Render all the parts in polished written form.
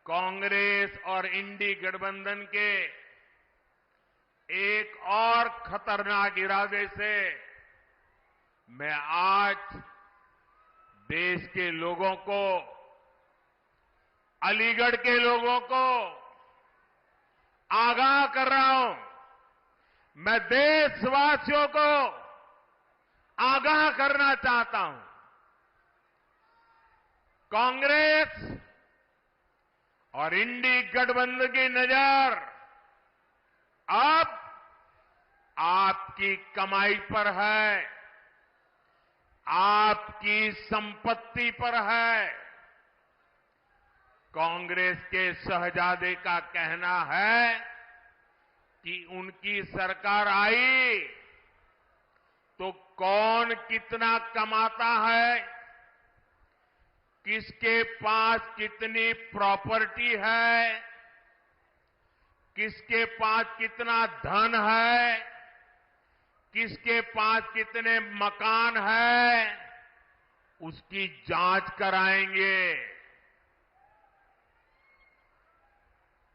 कांग्रेस और इंडी गठबंधन के एक और खतरनाक इरादे से मैं आज देश के लोगों को, अलीगढ़ के लोगों को आगाह कर रहा हूं। मैं देशवासियों को आगाह करना चाहता हूं। कांग्रेस और इंडी गठबंधन की नजर अब आपकी कमाई पर है, आपकी संपत्ति पर है। कांग्रेस के शहजादे का कहना है कि उनकी सरकार आई तो कौन कितना कमाता है, किसके पास कितनी प्रॉपर्टी है, किसके पास कितना धन है, किसके पास कितने मकान है, उसकी जांच कराएंगे।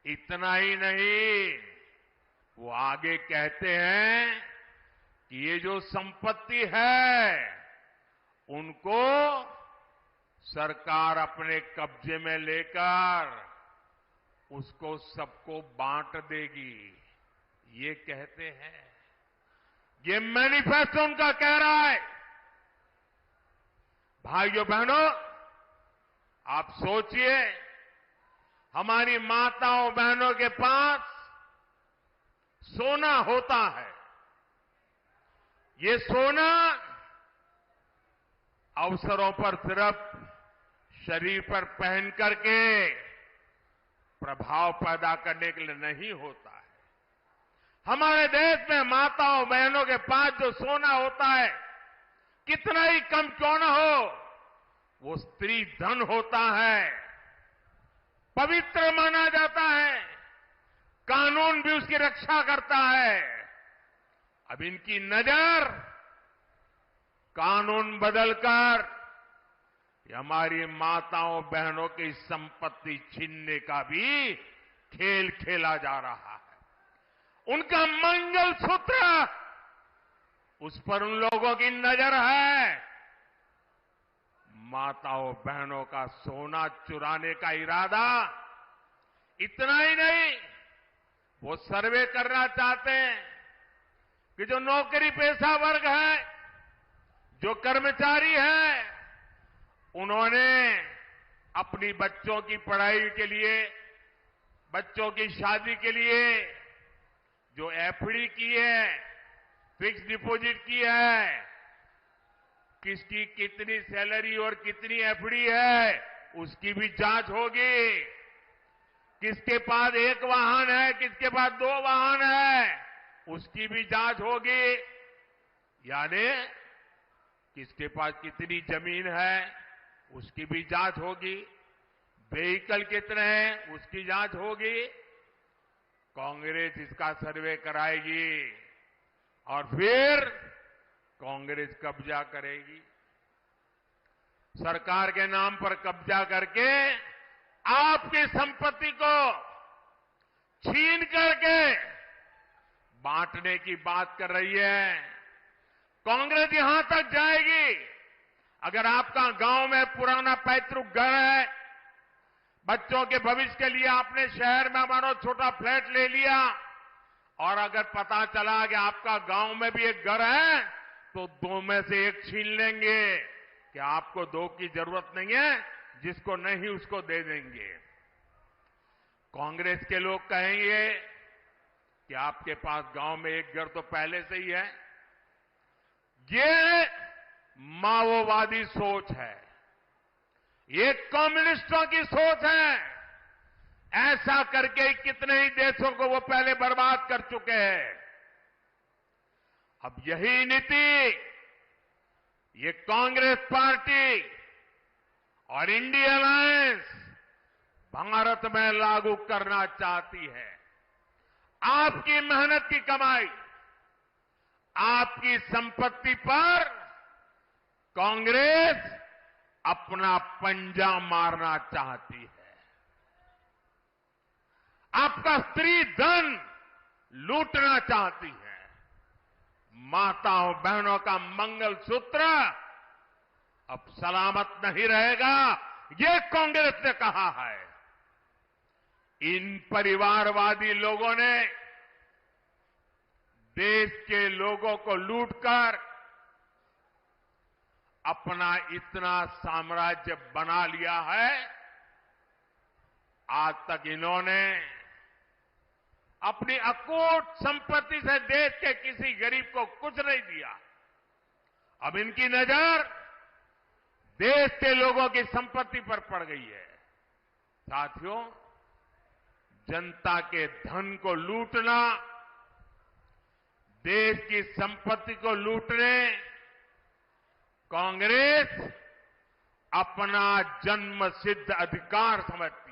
इतना ही नहीं, वो आगे कहते हैं कि ये जो संपत्ति है उनको सरकार अपने कब्जे में लेकर उसको सबको बांट देगी, ये कहते हैं। ये मैनिफेस्टो उनका कह रहा है। भाइयों बहनों, आप सोचिए, हमारी माताओं बहनों के पास सोना होता है। ये सोना अवसरों पर सिर्फ शरीर पर पहन करके प्रभाव पैदा करने के लिए नहीं होता है। हमारे देश में माताओं बहनों के पास जो सोना होता है, कितना ही कम क्यों न हो, वो स्त्री धन होता है, पवित्र माना जाता है, कानून भी उसकी रक्षा करता है। अब इनकी नजर कानून बदलकर हमारी माताओं बहनों की संपत्ति छीनने का भी खेल खेला जा रहा है। उनका मंगलसूत्र, उस पर उन लोगों की नजर है। माताओं बहनों का सोना चुराने का इरादा। इतना ही नहीं, वो सर्वे करना चाहते हैं कि जो नौकरी पेशा वर्ग है, जो कर्मचारी है, उन्होंने अपनी बच्चों की पढ़ाई के लिए, बच्चों की शादी के लिए जो एफडी की है, फिक्स डिपॉजिट की है, किसकी कितनी सैलरी और कितनी एफडी है, उसकी भी जांच होगी। किसके पास एक वाहन है, किसके पास 2 वाहन है, उसकी भी जांच होगी। यानी किसके पास कितनी जमीन है, उसकी भी जांच होगी। व्हीकल कितने हैं, उसकी जांच होगी। कांग्रेस इसका सर्वे कराएगी और फिर कांग्रेस कब्जा करेगी। सरकार के नाम पर कब्जा करके आपकी संपत्ति को छीन करके बांटने की बात कर रही है। कांग्रेस यहां तक जाएगी, अगर आपका गांव में पुराना पैतृक घर है, बच्चों के भविष्य के लिए आपने शहर में मानो छोटा फ्लैट ले लिया, और अगर पता चला कि आपका गांव में भी एक घर है, तो 2 में से 1 छीन लेंगे कि आपको 2 की जरूरत नहीं है, जिसको नहीं उसको दे देंगे। कांग्रेस के लोग कहेंगे कि आपके पास गांव में एक घर तो पहले से ही है। ये माओवादी सोच है, ये कम्युनिस्टों की सोच है। ऐसा करके कितने ही देशों को वो पहले बर्बाद कर चुके हैं। अब यही नीति ये कांग्रेस पार्टी और इंडिया अलायंस भारत में लागू करना चाहती है। आपकी मेहनत की कमाई, आपकी संपत्ति पर कांग्रेस अपना पंजा मारना चाहती है। आपका स्त्री धन लूटना चाहती है। माताओं बहनों का मंगल सूत्र अब सलामत नहीं रहेगा, ये कांग्रेस ने कहा है। इन परिवारवादी लोगों ने देश के लोगों को लूटकर अपना इतना साम्राज्य बना लिया है। आज तक इन्होंने अपनी अकूट संपत्ति से देश के किसी गरीब को कुछ नहीं दिया। अब इनकी नजर देश के लोगों की संपत्ति पर पड़ गई है। साथियों, जनता के धन को लूटना, देश की संपत्ति को लूटने कांग्रेस अपना जन्मसिद्ध अधिकार समझती है।